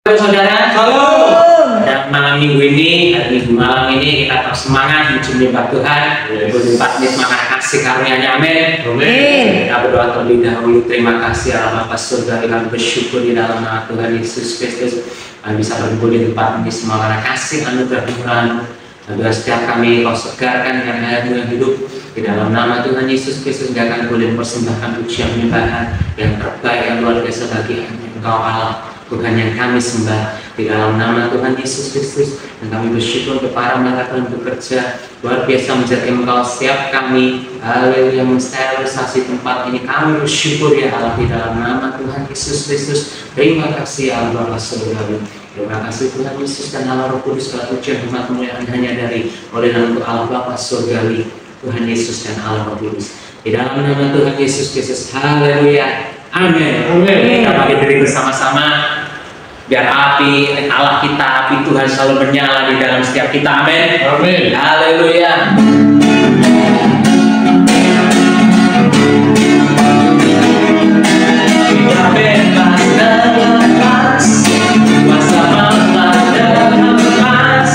Saudara, Shalom. dan malam minggu ini, hari Minggu malam ini kita tetap semangat menyembah Tuhan, berlipat semangat kasih karunia-Nya, amin. Kita berdoa terlebih dahulu. Terima kasih Allah Bapa Surga, kami bersyukur di dalam nama Tuhan Yesus Kristus kami bisa berkumpul di tempat ini, semangat kasih anugerah Tuhan. Dan setiap kami Kau segarkan dengan air-Mu yang hidup. Di dalam nama Tuhan Yesus Kristus kami akan boleh mempersembahkan pujian penyembahan yang terbaik, yang luar biasa bagi Engkau Allah Tuhan yang kami sembah. Di dalam nama Tuhan Yesus Kristus, dan kami bersyukur kepada mereka yang bekerja luar biasa menjadi Engkau setiap kami, haleluya, mensterilisasi tempat ini. Kami bersyukur ya Allah di dalam nama Tuhan Yesus Kristus. Terima kasih Allah Bapa Surgawi. Terima kasih Tuhan Yesus dan Allah Roh Kudus, segala pujian hormat kemuliaan hanya dari oleh nama Allah Bapa Surgawi, Tuhan Yesus dan Allah Roh Kudus. Di dalam nama Tuhan Yesus Kristus, haleluya. Amin. Kita bagi diri bersama-sama biar api Allah kita, api Tuhan selalu menyala di dalam setiap kita. Amin. Amin. Haleluya. Kita bebas dan lepas, kuasa Allah dan lepas.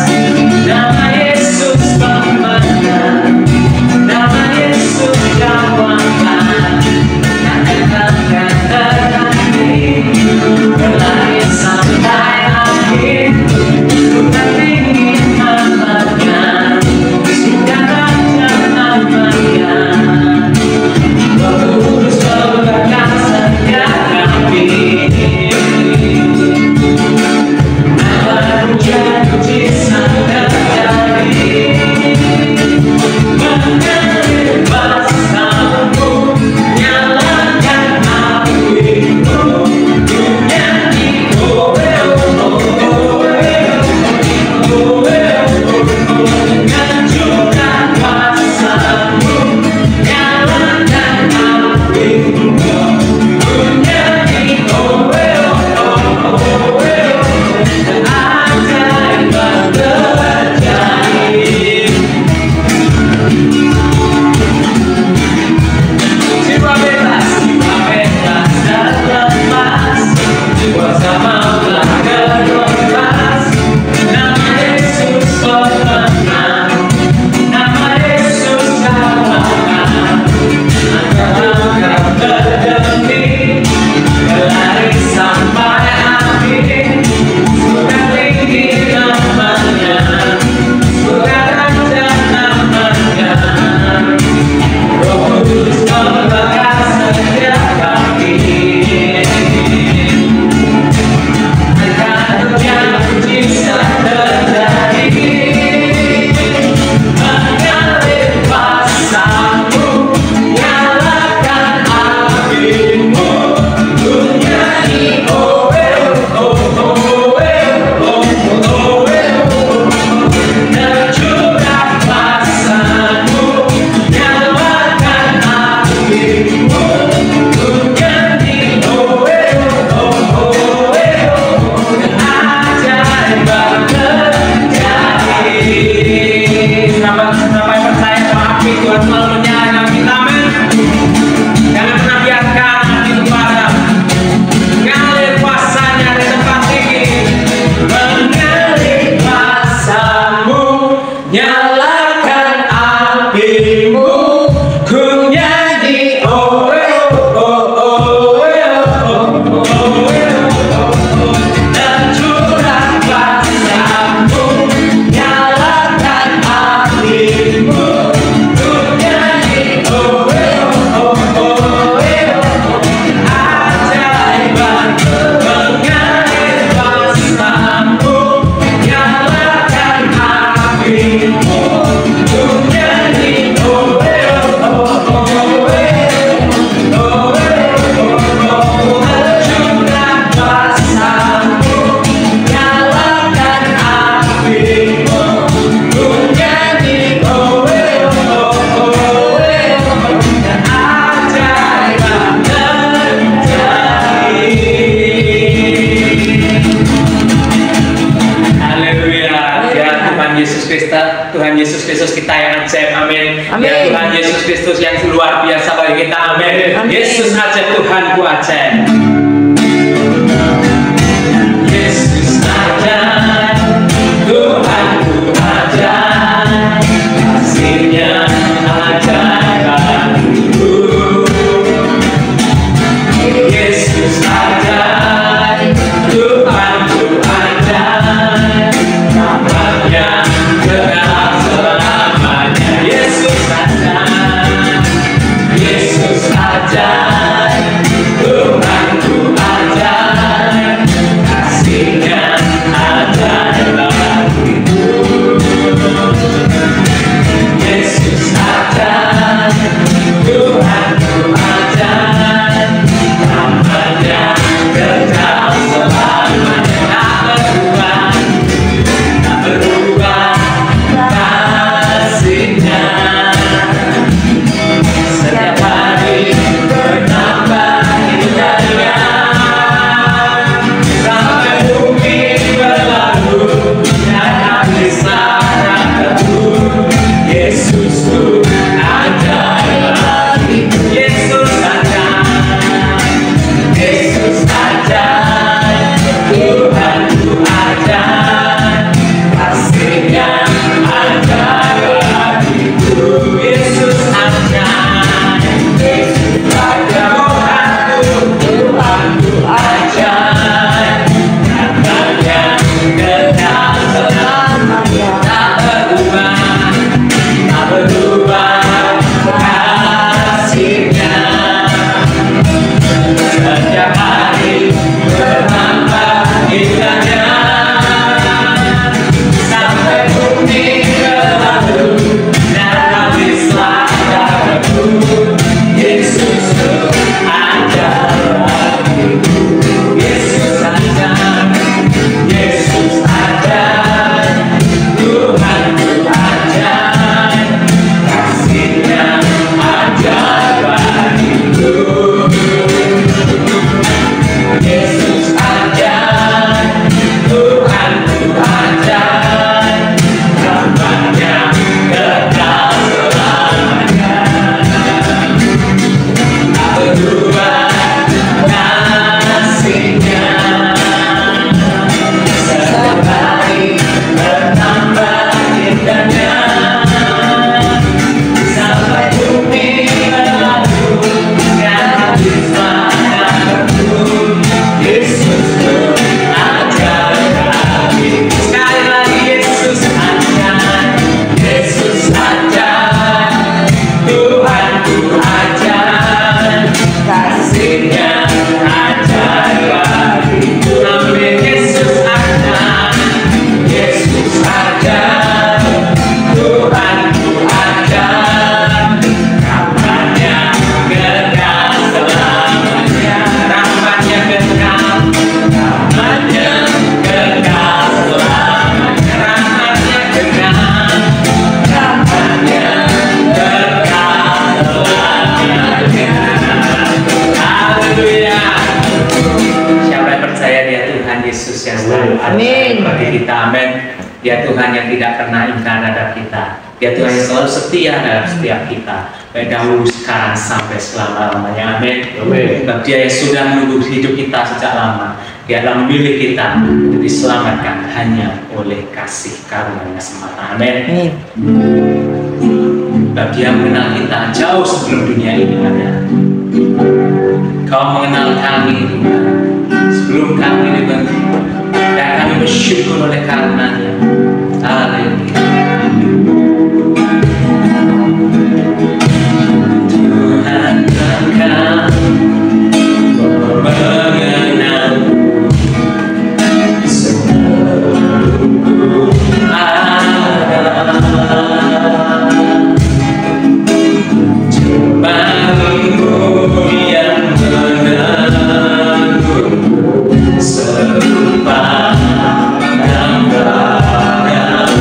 Nama Yesus pemenang, nama Yesus jawaban. Berlari sampai akhir, bukan ingin namanya, sudah raja namanya. Roh Kudus membakar setiap kami. Nama hujan mujizat terjadi, mengalir basamu, nyalakan apimu. Tuhan Yesus Kristus kita yang ajaib, amin. Ya Tuhan Yesus Kristus yang luar biasa bagi kita, amin. Yesus ajaib, Tuhanku ajaib. Yesus Tuhan ku ajar, rahmat-Nya kekal selamanya, rahmat-Nya kekal, rahmat-Nya kekal selamanya, rahmat-Nya kekal, rahmat-Nya kekal selamanya. Haleluya. Siapa yang percaya dia Tuhan Yesus yang selalu ada bagi kita, amin. Dia Tuhan yang tidak pernah ingkar terhadap kita. Dia Tuhan yang selalu setia dalam setiap kita, baik dahulu, sekarang, sampai selama-lamanya, amin. Sebab Dia yang sudah menunggu hidup kita sejak lama, Dia telah memilih kita untuk diselamatkan hanya oleh kasih karunia-Nya semata, amin. Sebab Dia mengenal kita jauh sebelum dunia ini ada. Kau mengenal kami, Tuhan, sebelum kami dibentuk, dan kami bersyukur oleh karunia-Nya. Haleluya. Tuhan, Engkau mengenalku sebelum ada. Jemaatmu yang menanggung serupa dan padamu.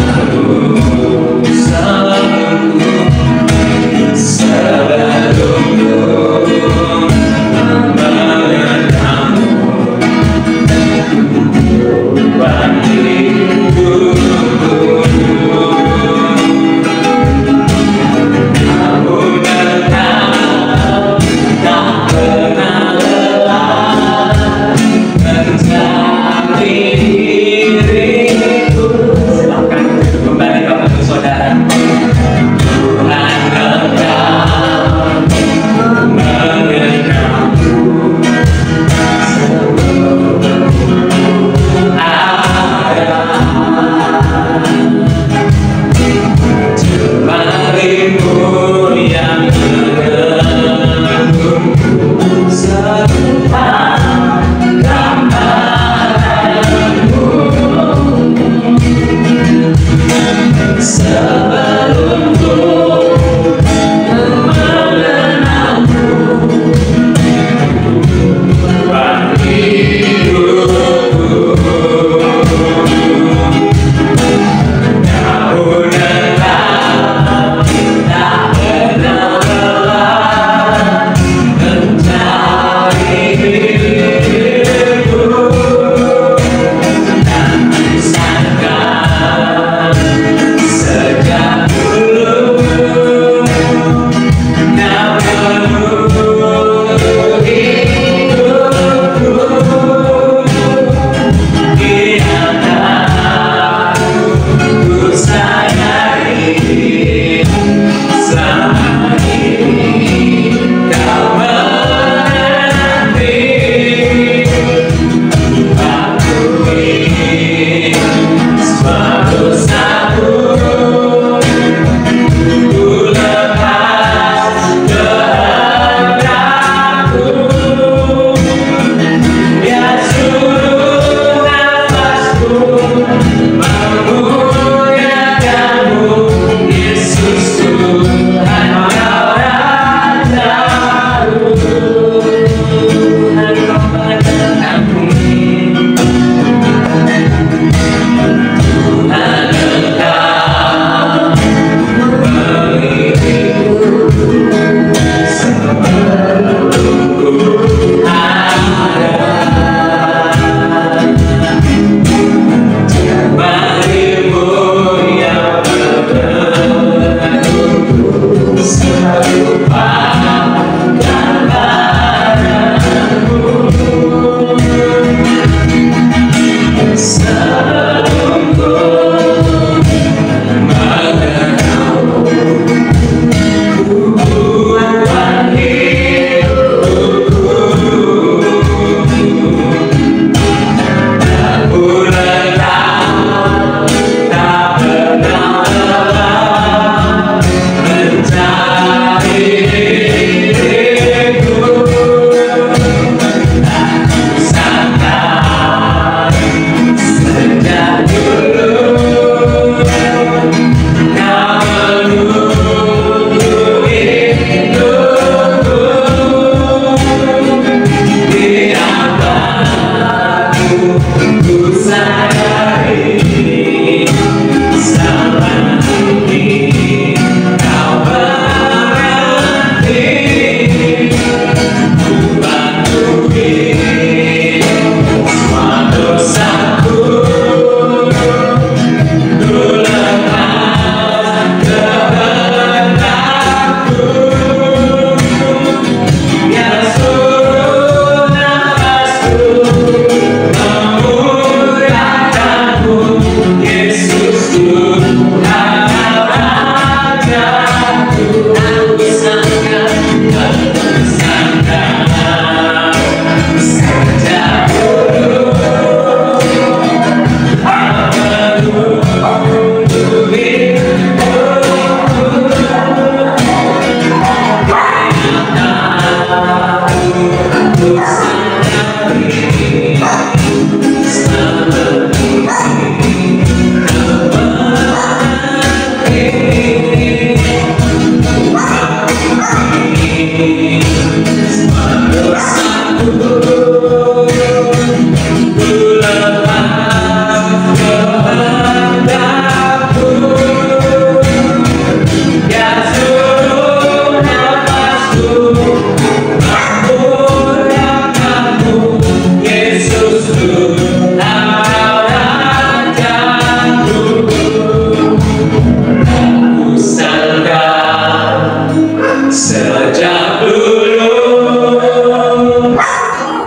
Sejak dulu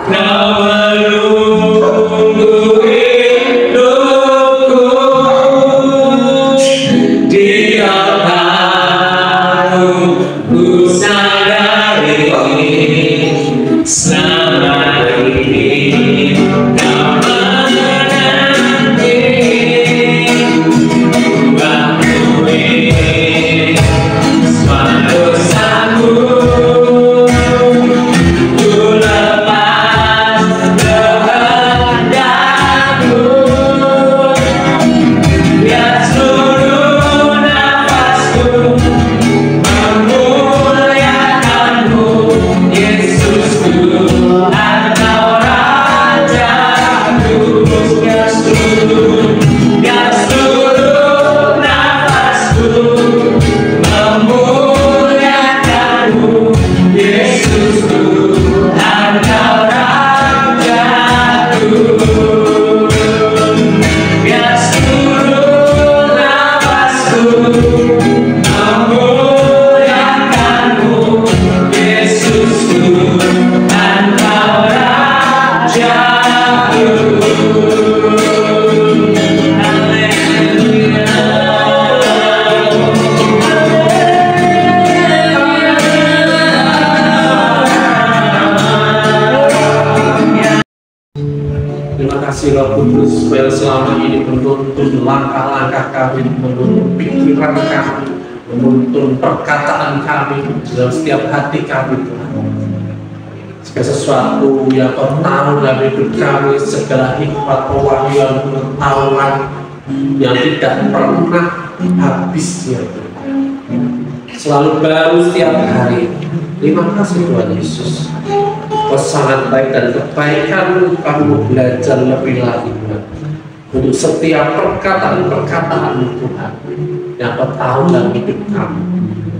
kau menunggu hidupku, dia tahu ku sadari selama ini kau menanti waktu ini. Semua dosaku ku lepas kehendakku, biar seluruh nafasku memuliakanmu, Yesusku, Engkau Rajaku. Biar seluruh nafasku memuliakanmu, Yesusku, Engkau Rajaku. Biar seluruh nafasku memuliakanmu, Yesusku, Engkau Rajaku. Terima kasih Roh Kudus supaya selama ini menuntun langkah-langkah kami, menuntun pikiran kami, menuntun perkataan kami dalam setiap hati kami, Tuhan. Segala sesuatu yang Kau tahu dalam hidup kami, segala hikmat, pewahyuan, pengetahuan yang tidak pernah habisnya, Tuhan, selalu baru setiap hari. Terima kasih Tuhan Yesus. Kau sangat baik dan kebaikan kami mau belajar lebih lagi, Tuhan, untuk setiap perkataan-perkataan Tuhan yang Kau tahu dalam hidup kami,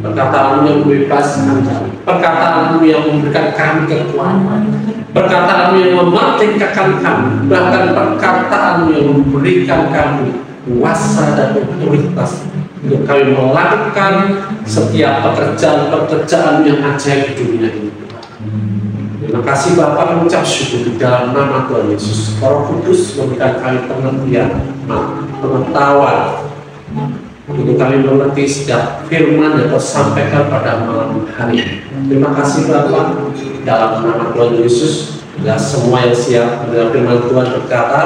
perkataan yang membebaskan kami, perkataan yang memberikan kami kekuatan, perkataan yang memerdekakan kami, bahkan perkataan yang memberikan kami kuasa dan otoritas untuk kami melakukan setiap pekerjaan-pekerjaan yang ajaib di dunia ini. Terima kasih Bapak, mengucap syukur di dalam nama Tuhan Yesus. Roh Kudus memberikan kami pengertian, pengetahuan untuk kami mengerti setiap firman yang Kau sampaikan pada malam hari ini. Terima kasih Bapak, dalam nama Tuhan Yesus. Ya, semua yang siap mendengar firman Tuhan berkata,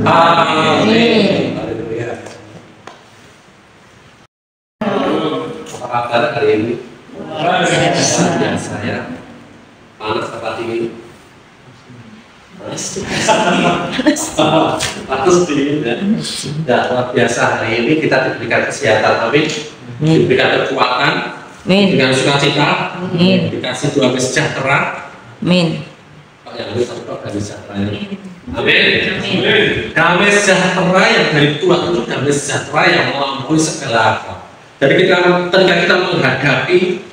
amin. Haleluya. Apa kabar hari ini? Biasa ya. Panas apa dingin? Panas dingin ya. Ya, luar biasa, hari ini kita diberikan kesehatan, amin. Diberikan kekuatan, diberikan sukacita, dikasih damai sejahtera, amin. Pak yang harus tahu damai sejahtera ini, amin. Damai sejahtera yang dari Tuhan itu damai sejahtera yang melampaui segala akal. Jadi ketika kita menghadapi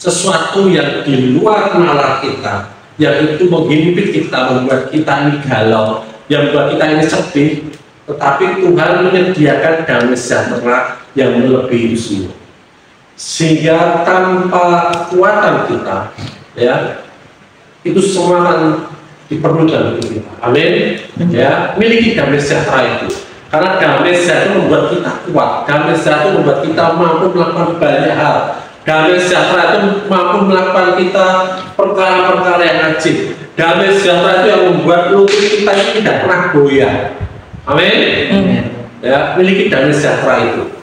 sesuatu yang di luar nalar kita, yang itu menghimpit kita, membuat kita ini galau, yang membuat kita ini sedih, tetapi Tuhan menyediakan damai sejahtera yang melebihi itu semua, sehingga tanpa kekuatan kita, ya, itu semua akan diperlukan untuk kita. Amin. Ya, miliki damai sejahtera itu, karena damai sejahtera membuat kita kuat, damai sejahtera membuat kita mampu melakukan banyak hal. Damai sejahtera itu mampu melakukan kita perkara-perkara yang ajib. Damai sejahtera itu yang membuat lutut kita ini tidak pernah goyah. Amin. Ya, miliki damai sejahtera itu.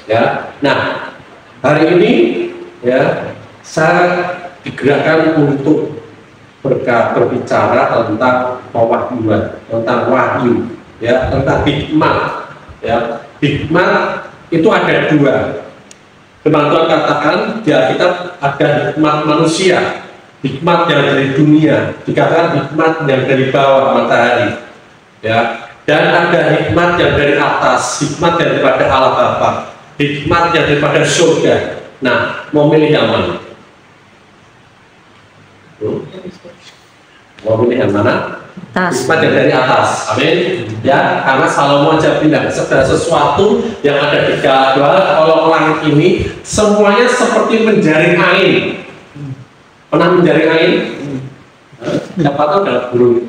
Ya, nah hari ini ya saya digerakkan untuk berbicara tentang pewahyuan, tentang wahyu, ya, tentang hikmat. Ya, hikmat itu ada dua. Firman Tuhan katakan di Alkitab ada hikmat manusia, hikmat yang dari dunia, dikatakan hikmat yang dari bawah matahari, ya, dan ada hikmat yang dari atas, hikmat yang daripada Allah Bapa, hikmat yang daripada surga. Nah, mau milih yang mana? Mau milih yang mana? Hikmat yang dari atas, amin. Ya, karena Salomo aja bilang segala sesuatu yang ada di dalam kalau langit ini semuanya seperti menjaring angin, Pernah menjaring angin? Siapa tahu dalam burung.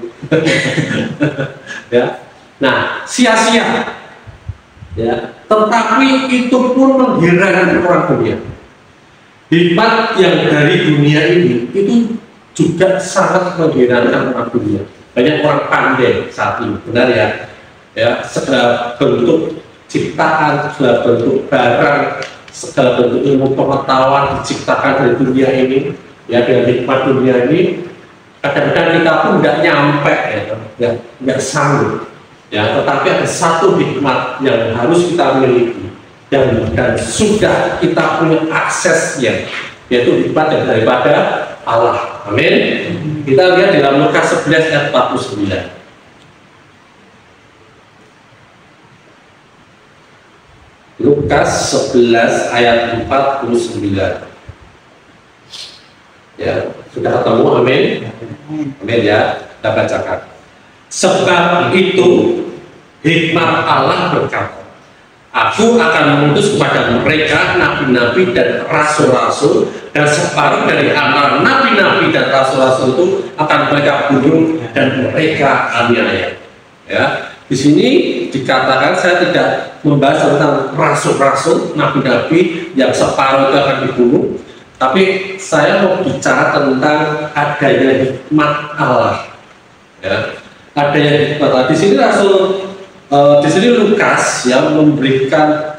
Ya. Nah, sia-sia. Ya, tetapi itu pun mengherankan orang dunia. Hikmat yang dari dunia ini itu juga sangat mengherankan orang dunia. Banyak orang pandai saat ini, benar ya? Ya, segala bentuk ciptaan, segala bentuk barang, segala bentuk ilmu pengetahuan diciptakan dari dunia ini, ya, dengan hikmat dunia ini. Kadang-kadang kita pun nggak nyampe, ya, nggak sanggup. Ya, tetapi ada satu hikmat yang harus kita miliki dan sudah kita punya aksesnya, yaitu hikmat yang daripada Allah. Amin. Kita lihat di dalam Lukas 11 ayat 49. Lukas 11 ayat 49. Ya, sudah ketemu? Amin. Amin ya. Kita bacakan. Sebab itu hikmat Allah berkata, Aku akan mengutus kepada mereka nabi-nabi dan rasul-rasul, dan separuh dari antara nabi-nabi dan rasul-rasul itu akan mereka bunuh dan mereka aniaya. Ya, di sini dikatakan, saya tidak membahas tentang rasul-rasul, nabi-nabi yang separuh itu akan dibunuh, tapi saya mau bicara tentang adanya hikmat Allah. Ya, adanya hikmat Allah. Di sini di sini Lukas yang memberikan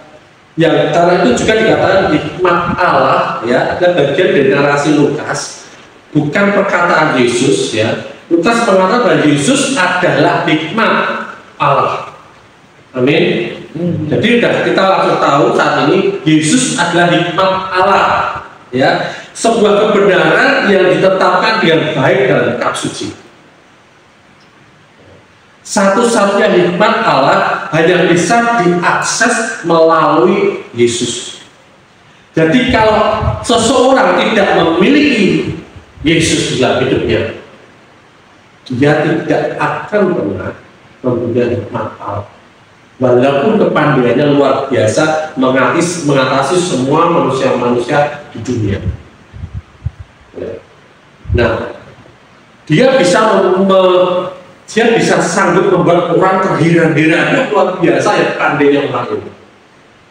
yang karena itu juga dikatakan hikmat Allah, ya, ada bagian dari narasi Lukas, bukan perkataan Yesus, ya. Lukas mengatakan bahwa Yesus adalah hikmat Allah. Amin. Jadi kita langsung tahu saat ini Yesus adalah hikmat Allah, ya, sebuah kebenaran yang ditetapkan dengan baik dalam kitab suci. Satu-satunya hikmat Allah hanya bisa diakses melalui Yesus. Jadi kalau seseorang tidak memiliki Yesus dalam hidupnya, dia tidak akan pernah mempunyai hikmat Allah. Walaupun kepandaiannya luar biasa mengatasi semua manusia-manusia di dunia. Nah, dia bisa sanggup membuat orang terhina-hina. Itu luar biasa ya pandainya orang ini.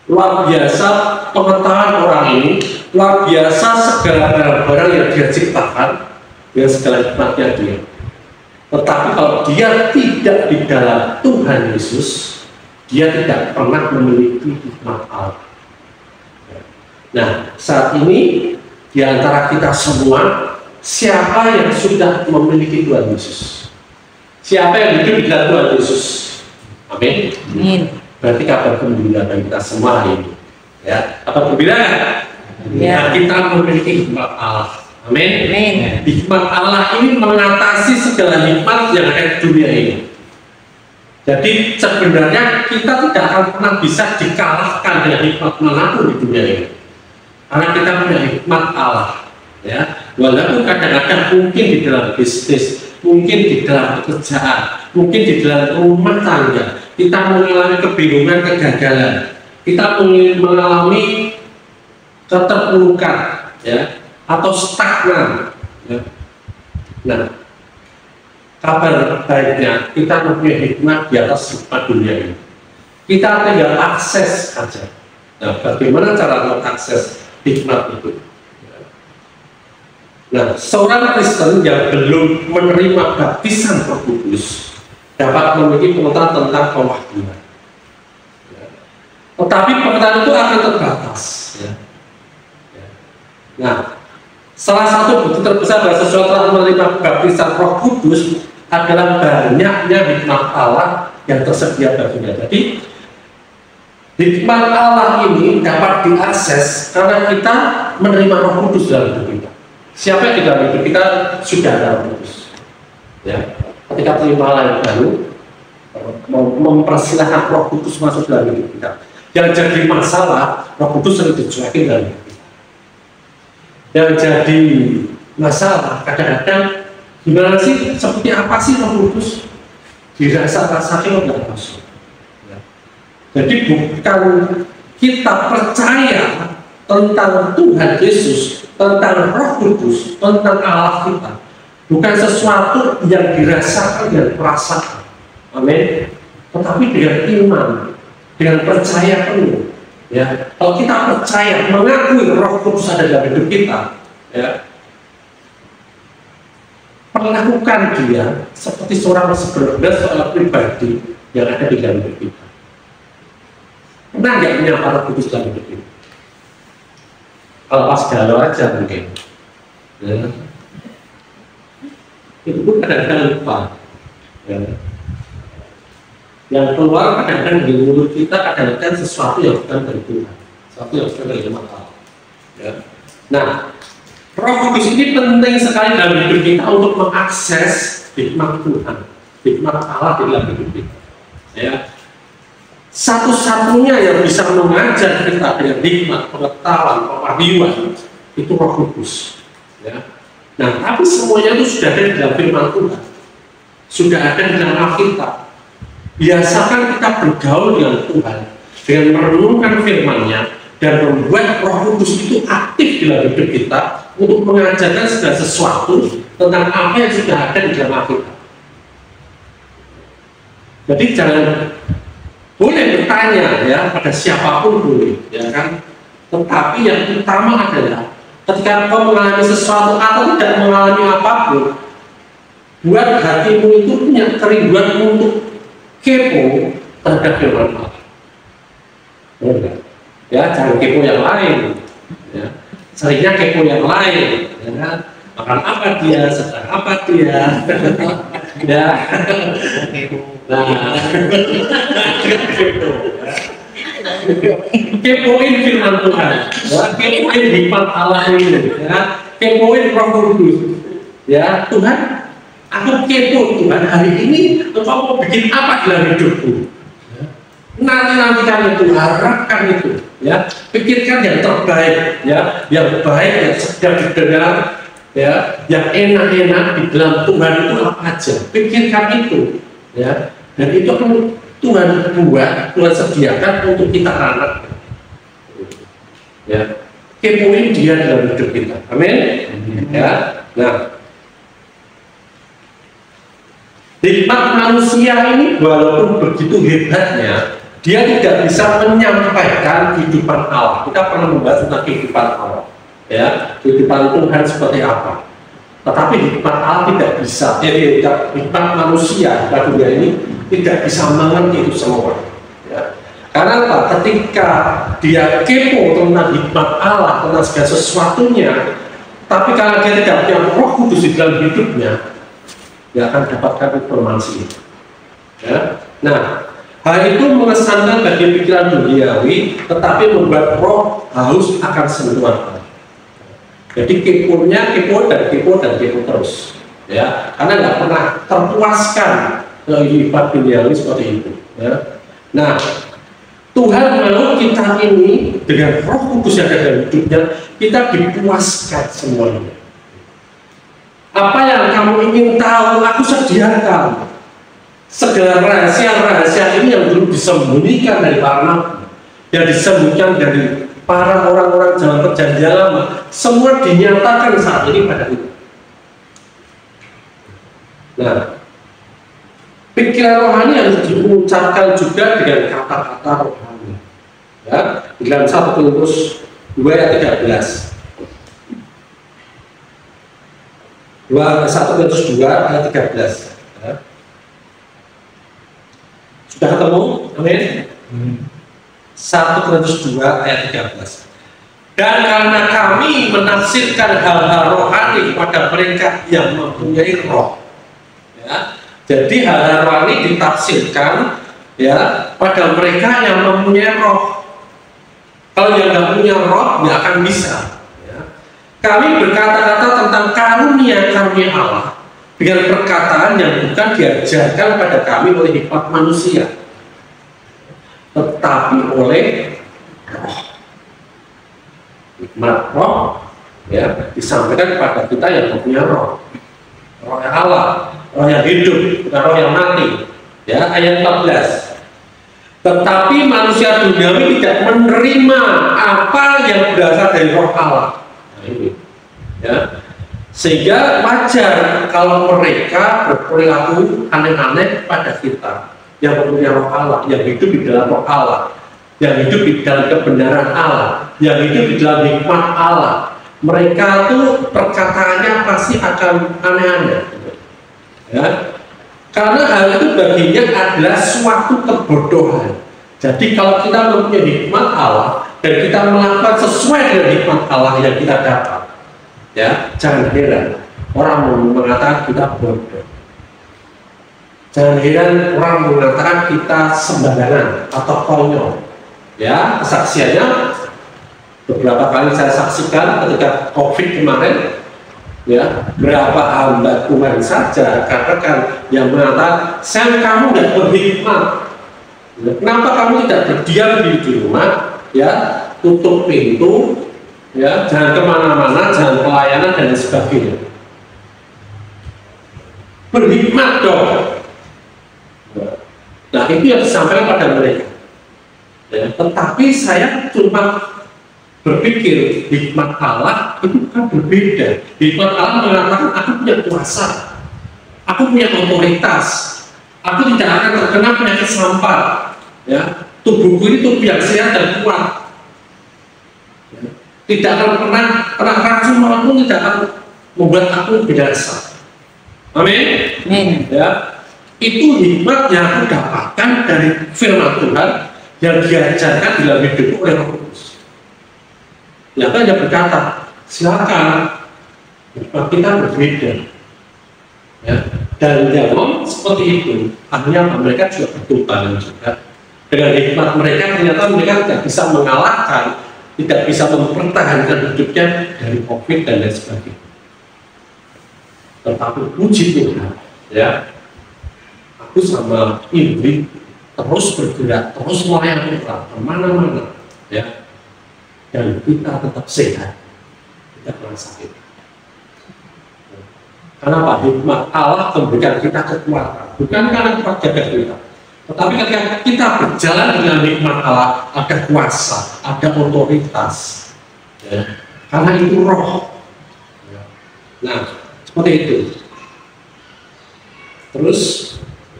Luar biasa pengetahuan orang ini, luar biasa segala barang-barang yang dia ciptakan dengan segala hikmatnya dia. Tetapi kalau dia tidak di dalam Tuhan Yesus, dia tidak pernah memiliki hikmat Allah. Nah, saat ini di antara kita semua, siapa yang sudah memiliki Tuhan Yesus? Siapa yang hidup di dalam Tuhan Yesus? Amin. Amin. Berarti kabar gembira bagi kita semua hari ini. Ya, kabar gembira kan? Ya. Kita memiliki hikmat Allah. Amin. Amin. Hikmat Allah ini mengatasi segala hikmat yang ada di dunia ini. Jadi sebenarnya kita tidak akan pernah bisa dikalahkan dengan hikmat manapun di dunia ini. Karena kita punya hikmat Allah. Ya, walaupun kadang-kadang mungkin di dalam bisnis, mungkin di dalam pekerjaan, mungkin di dalam rumah tangga, kita mengalami kebingungan, kegagalan, kita mengalami keterpurukan, ya, atau stagnan. Ya. Nah, kabar baiknya kita mempunyai hikmat di atas hikmat dunia ini. Kita tinggal akses saja. Nah, bagaimana cara mengakses hikmat itu? Nah, seorang Kristen yang belum menerima baptisan Roh Kudus dapat memiliki pengetahuan tentang pewahyuan. Tetapi pengetahuan itu akan terbatas. Ya. Nah, salah satu bukti terbesar bahwa seseorang telah menerima baptisan Roh Kudus adalah banyaknya hikmat Allah yang tersedia baginya. Jadi, hikmat Allah ini dapat diakses karena kita menerima Roh Kudus dalam hidup kita. Siapa yang di dalam hidup kita sudah ada Roh Kudus. Ya, ketika terima yang baru, mempersilahkan Roh Kudus masuk dalam hidup kita. Yang jadi masalah, Roh Kudus sering dicuekin dalam hidup kita. Yang jadi masalah, kadang-kadang gimana sih, seperti apa sih Roh Kudus? Dirasa-rasakan nggak masuk. Ya. Jadi bukan kita percaya tentang Tuhan Yesus, tentang Roh Kudus, tentang Allah kita, bukan sesuatu yang dirasakan dan perasaan, amin, tetapi dengan iman, dengan percaya penuh. Ya, kalau kita percaya, mengakui Roh Kudus ada dalam hidup kita, ya, perlakukan dia seperti seorang pribadi yang ada di dalam hidup kita. Pernah nggak menyapa Roh Kudus dalam hidup kita? Kalau pas galau aja mungkin, ya. Itu pun kadang-kadang lupa, ya. Yang keluar kadang-kadang di mulut kita kadang-kadang sesuatu yang bukan dari Tuhan, sesuatu yang bukan dari Allah. Ya. Nah, Roh Kudus ini penting sekali dalam hidup kita untuk mengakses hikmat Tuhan, hikmat Allah di dalam hidup kita. Ya. Satu-satunya yang bisa mengajar kita dengan hikmat, pengetahuan, pewahyuan itu Roh Kudus. Ya. Nah, tapi semuanya itu sudah ada di dalam firman Tuhan, sudah ada di dalam Alkitab. Biasakan kita bergaul dengan Tuhan dengan merenungkan firman-Nya dan membuat Roh Kudus itu aktif di dalam hidup kita untuk mengajarkan segala sesuatu tentang apa yang sudah ada di dalam Alkitab. Jadi jangan boleh bertanya ya pada siapapun boleh, ya kan? Tetapi yang utama adalah ketika kau mengalami sesuatu atau tidak mengalami apapun, buat hatimu itu punya kerinduan untuk kepo terhadap firman Allah. Ya, jangan kepo yang lain. Ya. Seringnya kepo yang lain. Ya. Makan apa dia, sedang apa dia. Ya. Nah, kepoin firman Tuhan. Ya. Kepoin hikmat Allah ini. Ya. Kepoin Roh Kudus. Ya, Tuhan. Aku kepo Tuhan, hari ini engkau mau bikin apa dalam hidupku? Nanti-nantikan itu, harapkan itu, ya. Pikirkan yang terbaik, ya, yang baik, yang sedang didengar, ya, yang enak-enak di dalam Tuhan itu apa aja. Pikirkan itu, ya. Dan itu akan Tuhan buat, Tuhan sediakan untuk kita anak. Ya, kepoin dia dalam hidup kita. Amin. Ya. Nah. Hikmat manusia ini walaupun begitu hebatnya, dia tidak bisa menyampaikan kehidupan Allah. Kita pernah membahas tentang kehidupan Allah, ya, kehidupan Tuhan seperti apa. Tetapi hikmat Allah tidak bisa. Jadi hikmat manusia pada dunia ini tidak bisa mengerti itu semua. Ya. Karena apa? Ketika dia kepo tentang hikmat Allah, tentang segala sesuatunya, tapi kalau dia tidak punya Roh Kudus di dalam hidupnya, dia akan dapatkan informasi. Ya. Nah, hal itu mengesankan bagi pikiran duniawi, tetapi membuat roh haus akan sentuhan. Jadi keponya kepo dan kepo dan kepo terus. Ya, karena nggak pernah terpuaskan kehidupan duniawi seperti itu. Ya. Nah, Tuhan mau kita ini dengan Roh Kudus yang ada dalam hidupnya, kita dipuaskan semuanya. Apa yang kamu ingin tahu, aku sediakan. Segala rahasia-rahasia ini yang dulu disembunyikan dari para nabi, yang disembunyikan dari para orang-orang zaman perjanjian lama, semua dinyatakan saat ini pada kita. Nah, pikiran rohani harus diucapkan juga dengan kata-kata rohani. Ya, di dalam 1 Korintus 2 ayat 13. 1 Korintus 2 ayat 13. Ya. Sudah ketemu? Amin. 1 Korintus 2 ayat 13. Dan karena kami menafsirkan hal-hal rohani kepada mereka yang mempunyai roh. Ya. Jadi hal-hal rohani ditafsirkan ya pada mereka yang mempunyai roh. Kalau yang nggak punya roh nggak akan bisa. Kami berkata-kata tentang karunia Allah dengan perkataan yang bukan diajarkan pada kami oleh hikmat manusia, tetapi oleh roh. Hikmat roh ya disampaikan kepada kita yang punya roh, roh yang Allah, roh yang hidup, bukan roh yang mati. Ya, ayat 14. Tetapi manusia duniawi tidak menerima apa yang berasal dari roh Allah. Nah, ini, ya. Sehingga wajar kalau mereka berperilaku aneh-aneh pada kita yang mempunyai roh Allah, yang hidup di dalam roh Allah, yang hidup di dalam kebenaran Allah, yang hidup di dalam hikmat Allah. Mereka tuh perkataannya pasti akan aneh-aneh, ya. Karena hal itu baginya adalah suatu kebodohan. Jadi kalau kita mempunyai hikmat Allah dan kita melakukan sesuai dengan hikmat Allah yang kita dapat, ya, jangan heran orang mengatakan kita bodoh. Jangan heran orang mengatakan kita sembarangan atau konyol. Ya, kesaksiannya beberapa kali saya saksikan ketika COVID kemarin, ya, berapa hamba Tuhan saja katakan yang mengatakan, "Sam, kamu tidak berhikmat. Kenapa kamu tidak berdiam di rumah? Ya, tutup pintu, ya, jangan kemana-mana, jangan pelayanan dan sebagainya." Berhikmat dong. Nah, itu yang disampaikan pada mereka. Ya, tetapi saya cuma berpikir hikmat Allah itu kan berbeda. Hikmat Allah mengatakan aku punya kuasa, aku punya otoritas, aku tidak akan terkena penyakit sampar. Ya, tubuhku ini tubuh yang sehat dan kuat. Ya, tidak akan pernah racun maupun tidak akan membuat aku binasa. Amin. Ya. Itu hikmat yang aku dapatkan dari firman Tuhan yang diajarkan dalam hidupku oleh Roh Kudus. Ya kan dia berkata, silakan, hikmat kita berbeda. Ya. Dan dia ngomong seperti itu, akhirnya mereka juga bertumpangan juga. Dengan hikmat mereka ternyata mereka tidak bisa mengalahkan, tidak bisa mempertahankan hidupnya dari COVID dan lain sebagainya. Tetapi puji Tuhan, ya, aku sama Indri terus bergerak, terus melayani Tuhan kemana-mana, ya, dan kita tetap sehat, tidak pernah sakit. Kenapa? Hikmat Allah memberikan kita kekuatan, bukan karena kita jaga kita, tetapi ketika kita berjalan dengan hikmat Allah, ada kuasa, ada otoritas, ya, karena itu roh. Nah, seperti itu. Terus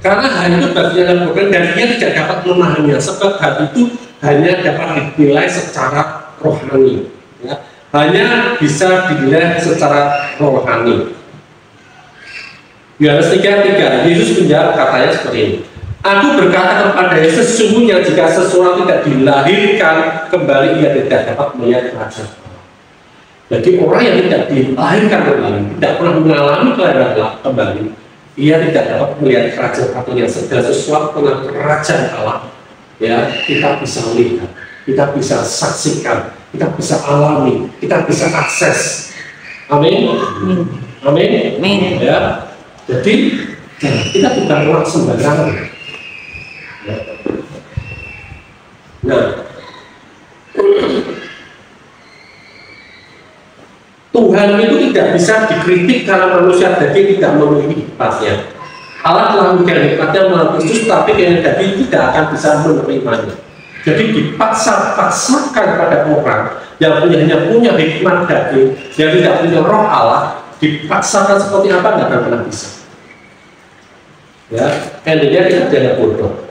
karena hal itu bagian yang berbeda dan dia tidak dapat memahaminya, sebab hal itu hanya dapat dinilai secara rohani, ya. Hanya bisa dinilai secara rohani. Yohanes 3:3, Yesus menjawab katanya seperti ini, aku berkata kepadanya, sesungguhnya jika seseorang tidak dilahirkan kembali, ia tidak dapat melihat kerajaan Allah. Jadi orang yang tidak dilahirkan kembali, tidak pernah mengalami kelahiran kembali, ia tidak dapat melihat kerajaan Allah. Yang segala sesuatu tentang kerajaan Allah, ya, kita bisa lihat, kita bisa saksikan, kita bisa alami, kita bisa akses. Amin. Amin. Ya. Jadi kita bukan orang sembarangan. Ya. Nah, Tuhan itu tidak bisa dikritik karena manusia daging tidak memiliki hikmatnya. Allah telah memberikan hikmatnya melalui Kristus, tapi yang daging tidak akan bisa menerimanya. Jadi dipaksa-paksakan pada orang yang hanya punya hikmat daging, yang tidak punya roh Allah, dipaksakan seperti apa nggak akan pernah bisa. Ya, endingnya kita jadi bodoh.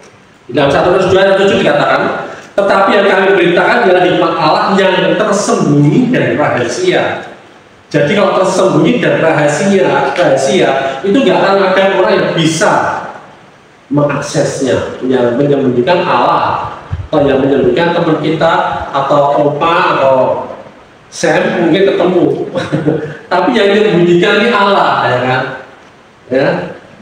Dalam 1 Korintus 2:7 dikatakan, tetapi yang kami beritakan adalah hikmat Allah yang tersembunyi dan rahasia. Jadi kalau tersembunyi dan rahasia itu nggak akan ada orang yang bisa mengaksesnya, yang menyembunyikan Allah atau yang menyembunyikan teman kita atau opa atau Sam mungkin ketemu. Tapi yang menyembunyikan ini Allah, ya kan? Ya,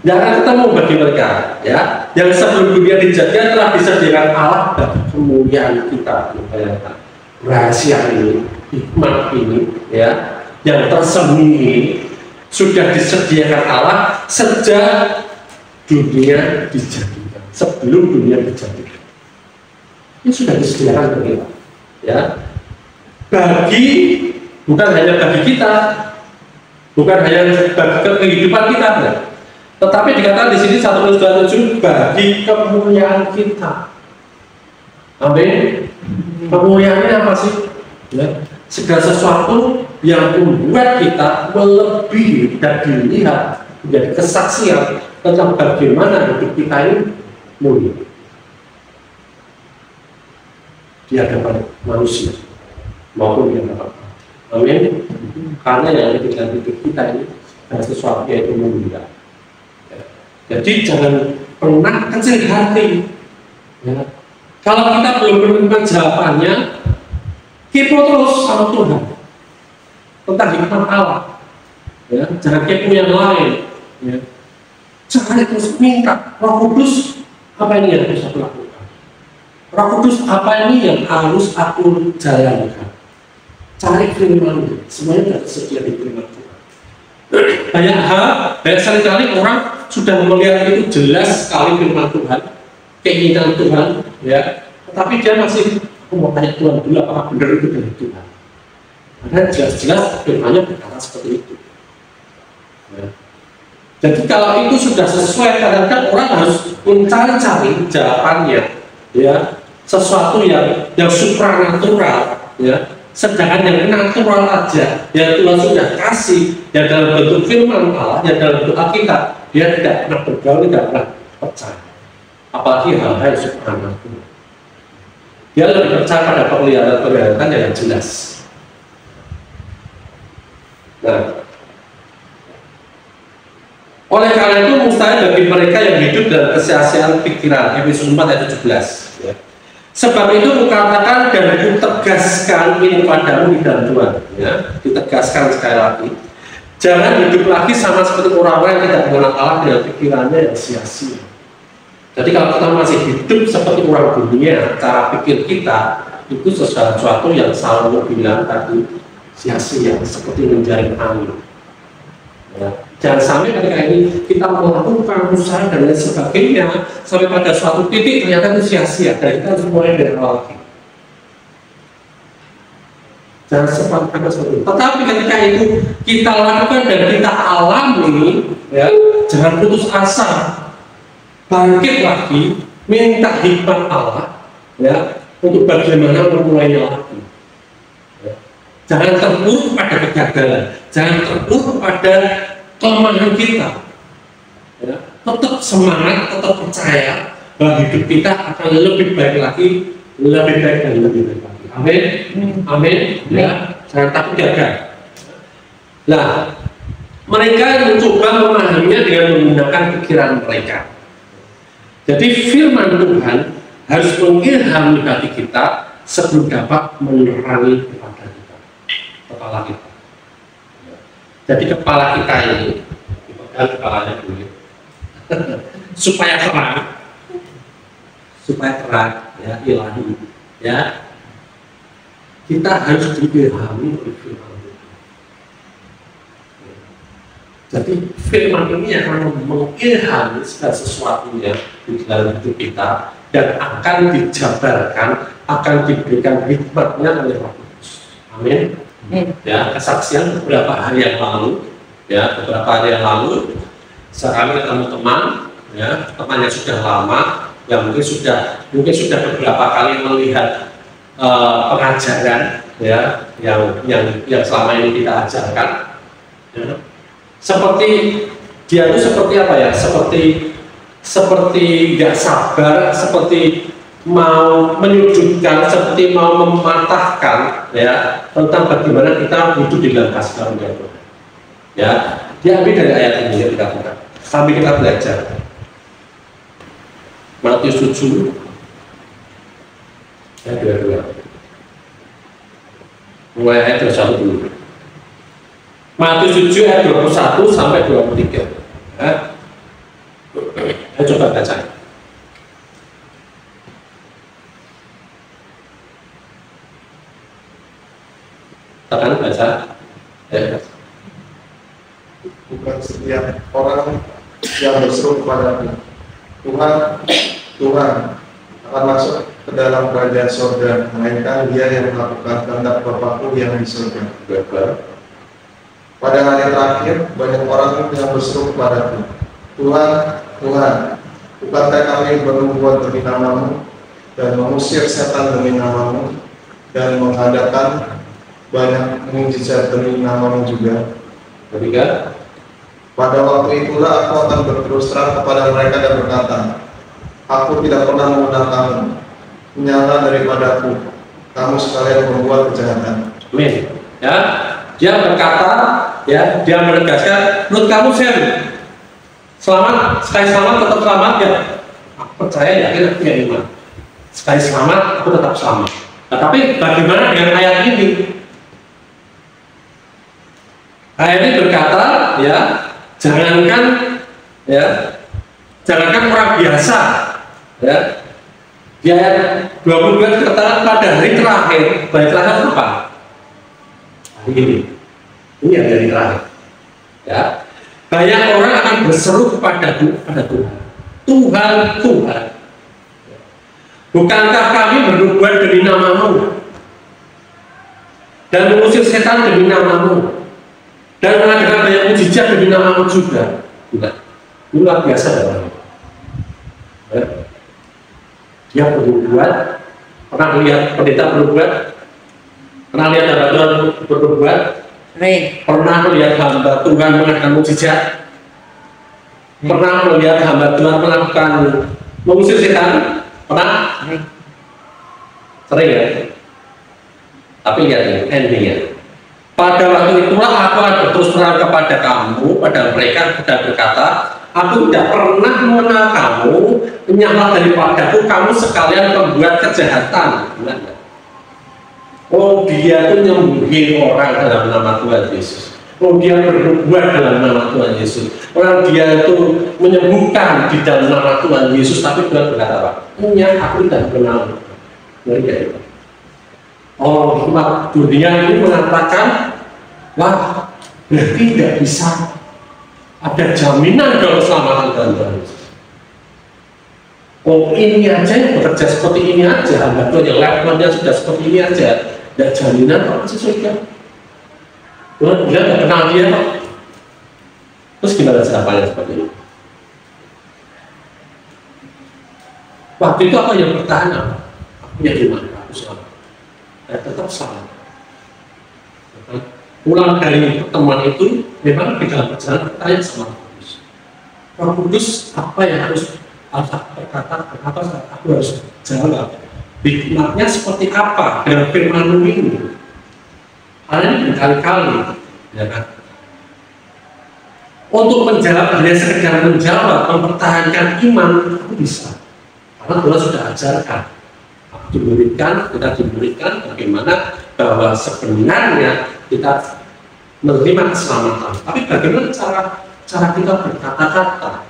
jangan ketemu bagi mereka, ya. Yang sebelum dunia dijadikan telah disediakan Allah bagi kemuliaan kita. Bayangkan rahasia ini, hikmat ini, ya, yang tersembunyi sudah disediakan Allah sejak dunia dijadikan, sebelum dunia dijadikan. Ini sudah disediakan bagi kita, ya. Bagi bukan hanya bagi kita, bukan hanya bagi kehidupan kita, ya. Tetapi dikatakan di sini 1 Korintus 2:7 bagi kemuliaan kita. Amin. Kemuliaannya apa sih? Ya. Segala sesuatu yang membuat kita melebihi dan dilihat menjadi kesaksian tentang bagaimana hidup kita ini mulia di hadapan manusia maupun di hadapan Allah. Amin. Karena yang ada di dalam hidup kita ini adalah sesuatu yaitu mulia. Ya. Jadi jangan pernah kecil hati. Ya. Kalau kita belum menemukan jawabannya, kepo terus sama Tuhan tentang hikmat Allah. Ya. Jangan kepo yang lain. Ya. Jangan terus minta Roh Kudus, apa ini yang harus aku lakukan? Roh Kudus, apa ini yang harus aku jalankan? Cari firman, semuanya tidak tersedia di firman Tuhan. Banyak hal, banyak sekali orang sudah melihat itu jelas sekali firman Tuhan, keinginan Tuhan, ya. Tetapi dia masih, aku mau tanya Tuhan dulu apakah benar itu dari Tuhan. Karena jelas-jelas firmannya berkata seperti itu. Ya. Jadi kalau itu sudah sesuai, kadang-kadang orang harus mencari-cari jawabannya, ya, sesuatu yang supranatural, ya. Sedangkan yang natural aja, yang Tuhan sudah kasih, yang dalam bentuk firman Allah, yang dalam bentuk Alkitab, dia tidak pernah bergaul, tidak pernah percaya. Apalagi hal-hal yang supranatural. Dia lebih percaya pada penglihatan yang jelas. Nah, oleh karena itu mustahil bagi mereka yang hidup dalam kesia-siaan pikiran. Efesus 4 ayat 17. Ya. Sebab itu kukatakan dan kutegaskan ini padamu di dalam Tuhan. Ya. Ditegaskan sekali lagi. Jangan hidup lagi sama seperti orang-orang yang tidak mengenal Allah dengan pikirannya yang sia-sia. Jadi kalau kita masih hidup seperti orang dunia, cara pikir kita itu sesuatu yang selalu bilang tadi sia-sia, seperti menjaring angin. Ya. Jangan sampai ketika ini kita melakukan usaha dan lain sebagainya sampai pada suatu titik ternyata itu sia-sia dan kita harus mulai dari awal lagi. Jangan seperti itu. Tetapi ketika itu kita lakukan dan kita alami, ya, jangan putus asa, bangkit lagi, minta hikmat Allah, ya, untuk bagaimana memulainya lagi. Ya. Jangan terpuruk pada kegagalan, jangan terpuruk pada kelemahan kita, ya. Tetap semangat, tetap percaya bahwa hidup kita akan lebih baik lagi, lebih baik dan lebih baik lagi. Amin, amin. Ya, jangan takut gagal. Nah, mereka mencoba memahaminya dengan menggunakan pikiran mereka. Jadi firman Tuhan harus mengilhami hati kita sebelum dapat menerangi kepada kita, kepala kita. Jadi kepala kita ini, dipegang kepalanya dulu, supaya terang, ya, ilahi, ya, kita harus diilhami oleh firman Tuhan. Jadi firman ini akan mengilhami segala sesuatunya di dalam hidup kita dan akan dijabarkan, akan diberikan hikmatnya oleh Roh Kudus. Amin. Ya, kesaksian beberapa hari yang lalu, ya, kami ketemu teman, ya, temannya sudah lama, yang mungkin sudah beberapa kali melihat pengajaran, ya, yang selama ini kita ajarkan, ya. Seperti dia itu seperti apa ya? Seperti nggak sabar, seperti mau menyudutkan, seperti mau mematahkan, ya, tentang bagaimana kita hidup di dalam kasih karunia Tuhan. Ya, diambil dari ayat ini yang kita buka. Sambil kita belajar. Matius 7 ayat 22. Mulai ayat 21 dulu. Matius 7 ayat 21 sampai 23. Ya. Ayo coba baca. Tekan baca. Ya. Bukan setiap orang yang berseru kepada Tuhan, Tuhan akan masuk ke dalam kerajaan surga, melainkan dia yang melakukan kehendak Bapakku yang di surga. Pada hari terakhir, banyak orang yang berseru kepadaku, Tuhan, Tuhan, bukankah kami bernubuat demi namamu, dan mengusir setan demi namamu, dan mengadakan banyak mukjizat demi namamu juga. Ketiga, pada waktu itulah aku akan berterus terang kepada mereka dan berkata, aku tidak pernah mengundang kamu, menyala daripadaku, kamu sekalian membuat kejahatan. amin. Ya, dia berkata, ya, dia menegaskan, menurut kamu Sam, selamat, sekali selamat tetap selamat ya. Aku percaya, yakin aku punya iman. Sekali selamat, aku tetap selamat. Nah, tapi bagaimana dengan ayat ini? Ayat ini berkata, ya, jangankan orang biasa, ya. Di ayat 22 dikatakan pada hari terakhir apa? Hari ini. Ini yang hari terakhir. Ya. Banyak orang akan berseru kepada Tuhan. Tuhan. Bukankah kami bernubuat demi namamu dan mengusir setan demi namamu dan mengadakan banyak mukjizat demi namamu juga? Tidak. Ini luar biasa orang. Ya. Dia bernubuat. Pernah lihat pendeta bernubuat? Pernah lihat hamba Tuhan bernubuat? Pernah melihat hamba Tuhan mengadakan mukjizat? Pernah melihat hamba Tuhan melakukan mengusir setan? Pernah? Sering ya? Tapi lihat ini, endingnya. Pada waktu itulah aku akan berterus terang kepada kamu, pada mereka, dan berkata, aku tidak pernah mengenal kamu, menyala daripadaku, kamu sekalian membuat kejahatan. Oh, dia itu nyembuhin orang dalam nama Tuhan Yesus. Oh, dia bernubuat dalam nama Tuhan Yesus. Orang dia itu menyembuhkan di dalam nama Tuhan Yesus, tapi Tuhan berkata apa? Aku tidak kenal. Ngeri. Oh, umat dunia ini mengatakan, wah, berarti tidak bisa ada jaminan dalam keselamatan dalam Tuhan Yesus. Oh, ini aja yang bekerja seperti ini aja, hamba Tuhan yang levelnya sudah seperti ini aja, tidak jaminan kalau masih surga. Tuhan bilang tidak kenal dia kok. Terus gimana caranya seperti ini? Waktu itu apa yang bertahan? Aku punya iman, aku selamat. Dan tetap selamat. Pulang dari pertemuan itu, memang di dalam perjalanan bertanya sama Kudus. Roh Kudus, apa yang harus berkata, apa aku harus jawab? Hikmatnya seperti apa dengan firman ini? Hal ini berkali-kali, ya kan? Untuk menjawab, hanya sekedar menjawab, mempertahankan iman, aku bisa. Karena Tuhan sudah ajarkan. Kita diberikan bagaimana bahwa sebenarnya kita menerima keselamatan. Tapi bagaimana cara kita berkata-kata?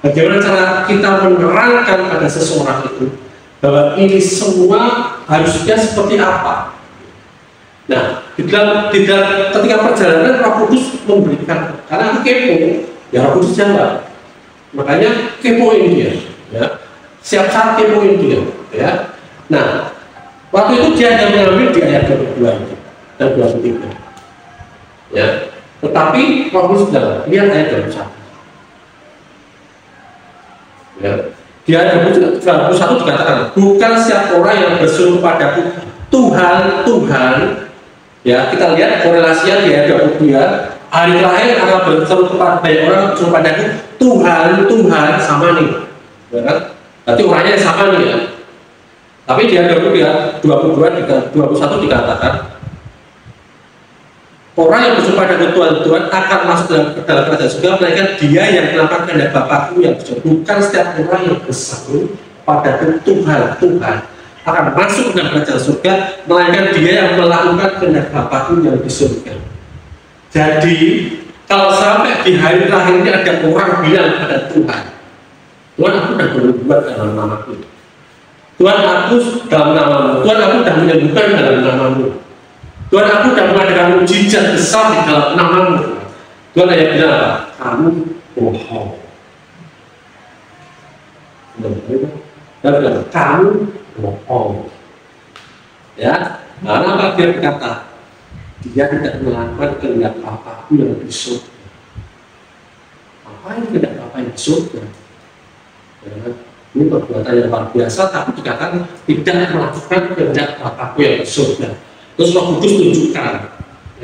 Bagaimana cara kita menerangkan pada seseorang itu bahwa ini semua harusnya seperti apa? Nah, ketika perjalanan Roh Kudus memberikan, karena aku kepo, ya Roh Kudus jawab. Makanya kepoin dia, ya. Siap saat kepoin dia, ya. Nah, waktu itu dia hanya mengambil di ayat 22 dan 23, ya. Tetapi Roh Kudus bilang, lihat ayat 21. Ya. Di ayat 21 dikatakan, bukan setiap orang yang berseru kepadaku, Tuhan, Tuhan. Ya, kita lihat korelasinya di ayat 22. Hari terakhir akan berseru kepada banyak orang berseru padaku, Tuhan, Tuhan, sama nih. Ya kan? Berarti orangnya sama nih ya. Tapi di ayat 21 dikatakan, orang yang berseru padaku Tuhan, Tuhan akan masuk dalam kerajaan surga, melainkan dia yang melakukan kehendak Bapakku yang di surga. Bukan setiap orang yang berseru padaku Tuhan, Tuhan akan masuk dalam kerajaan surga, melainkan dia yang melakukan kehendak Bapakku yang di surga. Jadi, kalau sampai di hari terakhir ini ada orang bilang kepada Tuhan, Tuhan, aku sudah berbuat dalam namaku. Tuhan, aku dalam namamu. Tuhan, aku sudah menyembuhkan dalam namamu. Tuhan, aku sudah mengadakan mukjizat besar di dalam namamu. Tuhan hanya bilang apa? Kamu bohong. Dan bilang, kamu bohong. Ya, karena apa dia berkata? Dia tidak melakukan kehendak Bapakku yang di surga. Apa yang kehendak Bapa yang di surga? Ya, Ini perbuatan yang luar biasa, tapi dikatakan tidak melakukan kehendak Bapakku yang di surga. Terus Roh Kudus tunjukkan,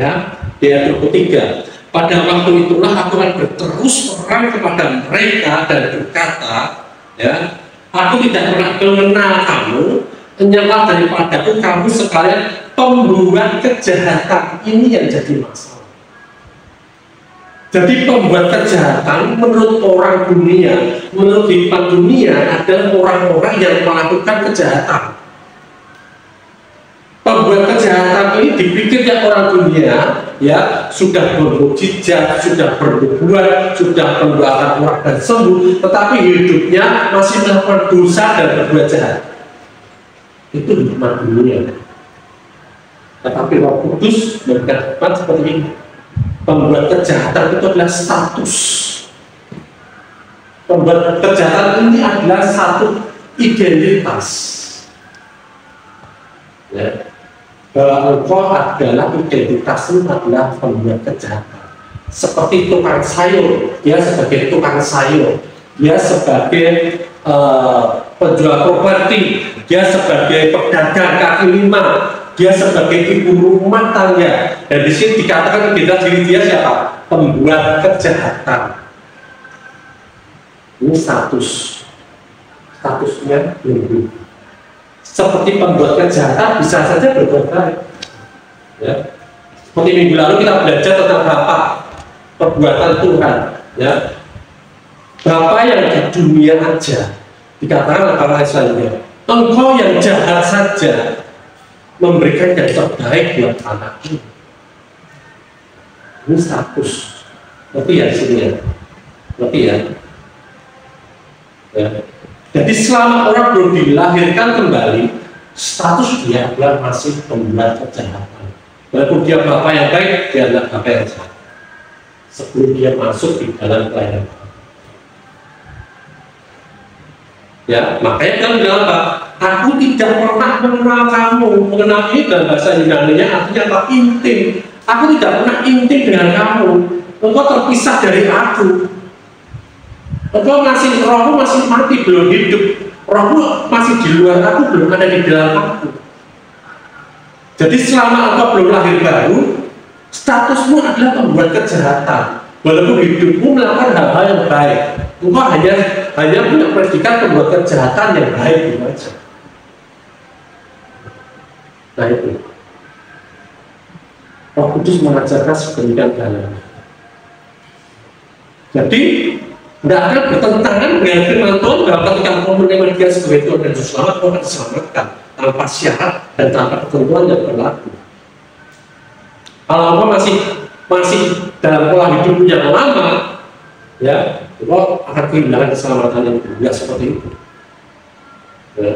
ya, di ayat 23. Pada waktu itulah aku akan berterus terang kepada mereka dan berkata, ya, aku tidak pernah mengenal kamu, hanyalah daripadaku kamu sekalian pembuat kejahatan. Ini yang jadi masalah. Jadi pembuat kejahatan menurut orang dunia, menurut kehidupan dunia adalah orang-orang yang melakukan kejahatan. Pembuat kejahatan ini dipikirnya orang dunia, ya, sudah bermukjizat, sudah berbuat, sudah mendoakan orang dan sembuh, tetapi hidupnya masih melakukan dosa dan berbuat jahat. Itu hikmat dunia. Tetapi Roh Kudus berkata seperti ini. Pembuat kejahatan itu adalah status. Pembuat kejahatan ini adalah satu identitas, ya, bahwa engkau adalah identitasmu adalah pembuat kejahatan. Seperti tukang sayur, dia sebagai tukang sayur, dia sebagai penjual properti, dia sebagai pedagang kaki lima, dia sebagai ibu rumah tangga. Dan di sini dikatakan identitas diri dia siapa? Pembuat kejahatan. Ini statusnya belum. Seperti pembuat kejahatan bisa saja berbuat baik, ya. Seperti minggu lalu kita belajar tentang Bapak, perbuatan Tuhan, ya. Bapak yang di dunia aja dikatakan apa lagi selanjutnya? Engkau yang jahat saja memberikan yang terbaik buat anakmu. Ini status. Tapi ya sini ya. Tapi ya. Ya. Jadi selama orang belum dilahirkan kembali, status dia adalah masih pembuat kejahatan. Walaupun dia bapak yang baik, dia adalah bapak yang jahat. Sebelum dia masuk di dalam pelayanan. Ya, makanya kan bilang apa? Aku tidak pernah mengenal kamu. Mengenal ini dalam bahasa Yunani-nya artinya apa? Intim. Aku tidak pernah intim dengan kamu. Engkau terpisah dari aku. Engkau masih, rohmu masih mati, belum hidup. Rohmu masih di luar aku, belum ada di dalam aku. Jadi selama engkau belum lahir baru, statusmu adalah pembuat kejahatan. Walaupun hidupmu melakukan hal-hal yang baik, engkau hanya punya predikat pembuat kejahatan yang baik itu aja. Nah itu. Roh Kudus mengajarkan sedemikian dalam. Jadi tidak akan bertentangan dengan firman Tuhan bahwa ketika kau menerima Dia sebagai Tuhan dan Juru Selamat, kau akan diselamatkan tanpa syarat dan tanpa ketentuan yang berlaku. Kalau kau masih dalam pola hidup yang lama, ya, kau akan kehilangan keselamatan yang tidak seperti itu. Ya,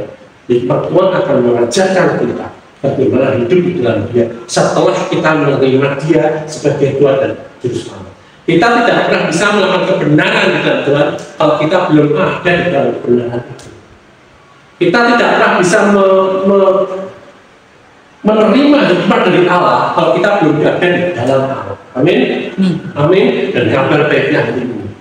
hikmat Tuhan akan mengajarkan kita bagaimana hidup di dalam Dia setelah kita menerima Dia sebagai Tuhan dan Juru Selamat. Kita tidak pernah bisa melakukan kebenaran di dalam Tuhan kalau kita belum ada di dalam kebenaran itu. Kita tidak pernah bisa menerima hikmat dari Allah kalau kita belum ada di dalam Allah. Amin. Amin. Dan kabar baiknya hari ini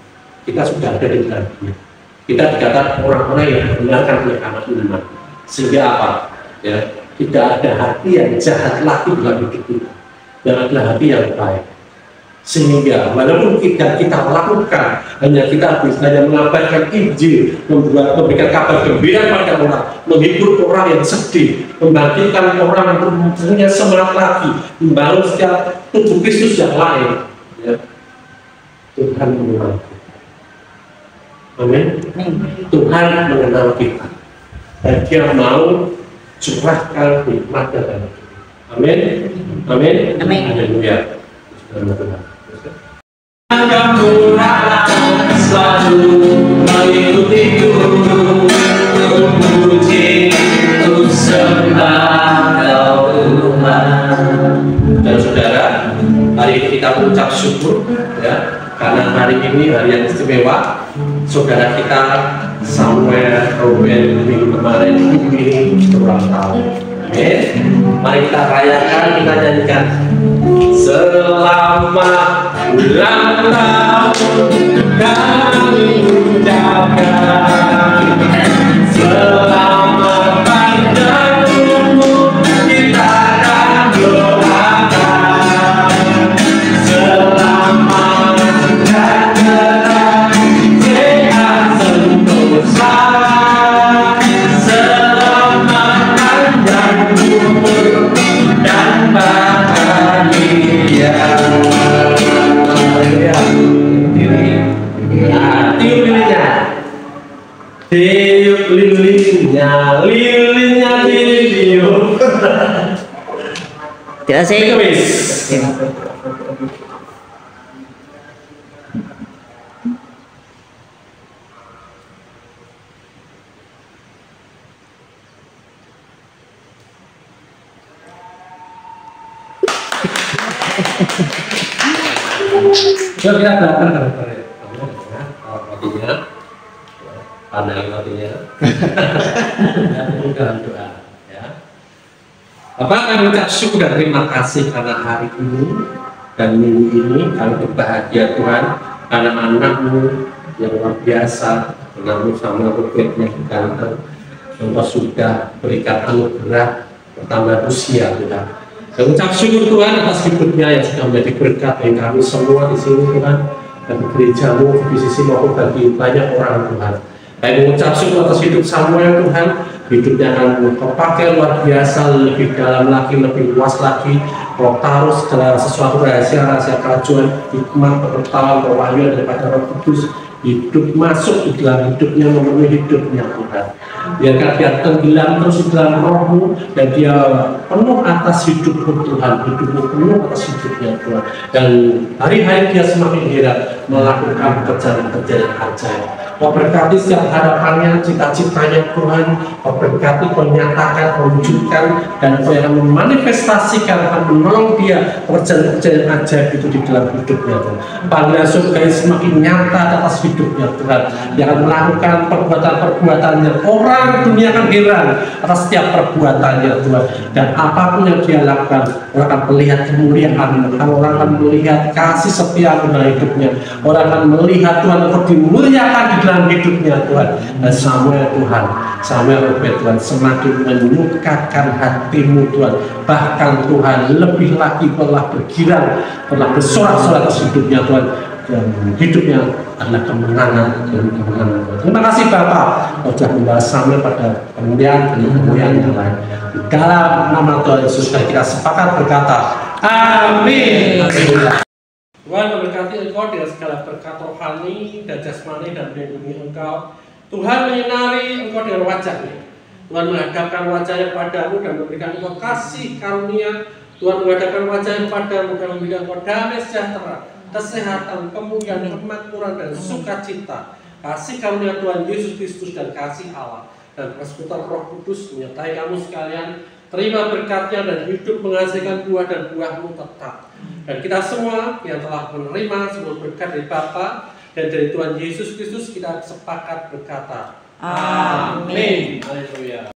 kita sudah ada di dalam Dia. Kita dikatakan orang-orang yang membenarkan oleh anak iman. Sehingga apa? Ya, tidak ada hati yang jahat lagi dalam hidup kita. Dan adalah hati yang baik. Sehingga walaupun kita lakukan hanya mengabarkan Injil, memberikan kabar gembira pada orang, menghibur orang yang sedih, membangkitkan orang untuk mempunyai semangat lagi, membangun setiap tubuh Kristus yang lain, ya. Tuhan mengenal kita. Amin. Tuhan mengenal kita dan Dia mau curahkan hikmat dalam kita. Amin. Amin. Amin. Haleluya. Kamu akan selalu mengikutiku, untuk puji, untuk sembah Kau Tuhan. Dan saudara, hari ini kita mengucap syukur, ya, karena hari ini hari yang istimewa. Saudara kita Samuel Ruben minggu kemarin ini berulang tahun. Amin. Mari kita rayakan, kita nyanyikan. Selamat ulang tahun kami ucapkan. Terima kasih. Yuk kita doakan rotinya, pandang rotinya, dan dalam doa. Bapak, kami ucap syukur dan terima kasih karena hari ini dan minggu ini kami berbahagia Tuhan karena anak-Mu yang luar biasa menanggung sama rupetnya ganteng Engkau sudah berikan anugerah bertambah usia Tuhan. Kami ucap syukur Tuhan atas hidupnya yang sudah menjadi berkat bagi kami semua di sini Tuhan, dan gereja-Mu di sisi maupun bagi banyak orang Tuhan. Kami mengucap syukur atas hidup Samuel Tuhan, hidupnya akan Kau pakai luar biasa, lebih dalam lagi, lebih luas lagi. Kau taruh segala sesuatu rahasia-rahasia kerajuan, hikmat, pengetahuan, pewahyuan daripada Roh Kudus hidup masuk di dalam hidupnya, memenuhi hidupnya Tuhan. Biarkan dia tenggelam terus di dalam Roh-Mu dan dia penuh atas hidupmu Tuhan, hidupmu penuh atas hidupnya Tuhan. Dan hari-hari dia semakin heran melakukan pekerjaan-pekerjaan ajaib. Kau berkati setiap harapannya, cita-citanya Tuhan. Kau berkati, Kau nyatakan, Kau wujudkan, dan Kau yang memanifestasikan, akan menolong dia pekerjaan-pekerjaan ajaib itu di dalam hidupnya Tuhan. Panggilan surga yang semakin nyata atas hidupnya Tuhan. Dia akan melakukan perbuatan-perbuatannya. Orang dunia akan heran atas setiap perbuatannya Tuhan. Dan apapun yang dia lakukan, orang akan melihat kemuliaan, orang akan melihat kasih setia dalam hidupnya. Orang akan melihat Tuhan Engkau dimuliakan di dalam hidupnya Tuhan. Dan Samuel Tuhan, Samuel Tuhan semakin menyukakan hatimu Tuhan. Bahkan Tuhan lebih lagi telah bergirang, telah bersorak-sorak atas hidupnya Tuhan. Dan hidupnya adalah kemenangan dan kemenangan Tuhan. Terima kasih Bapak, Kau sudah membawa Samuel pada kemuliaan dan kemuliaan yang lain. Di dalam nama Tuhan Yesus kita sepakat berkata, amin. Tuhan memberkati engkau dengan segala berkat rohani dan jasmani dan melindungi engkau. Tuhan menyinari engkau dengan wajah-Nya. Tuhan menghadapkan wajahnya padamu dan memberikan engkau kasih karunia. Tuhan menghadapkan wajahnya padamu dan memberikan engkau damai sejahtera, kesehatan, kemuliaan, kemakmuran dan sukacita. Kasih karunia Tuhan Yesus Kristus dan kasih Allah dan persekutuan Roh Kudus menyertai kamu sekalian. Terima berkatnya dan hidup menghasilkan buah dan buahmu tetap. Dan kita semua yang telah menerima semua berkat dari Bapa dan dari Tuhan Yesus Kristus, kita sepakat berkata, amin. Haleluya.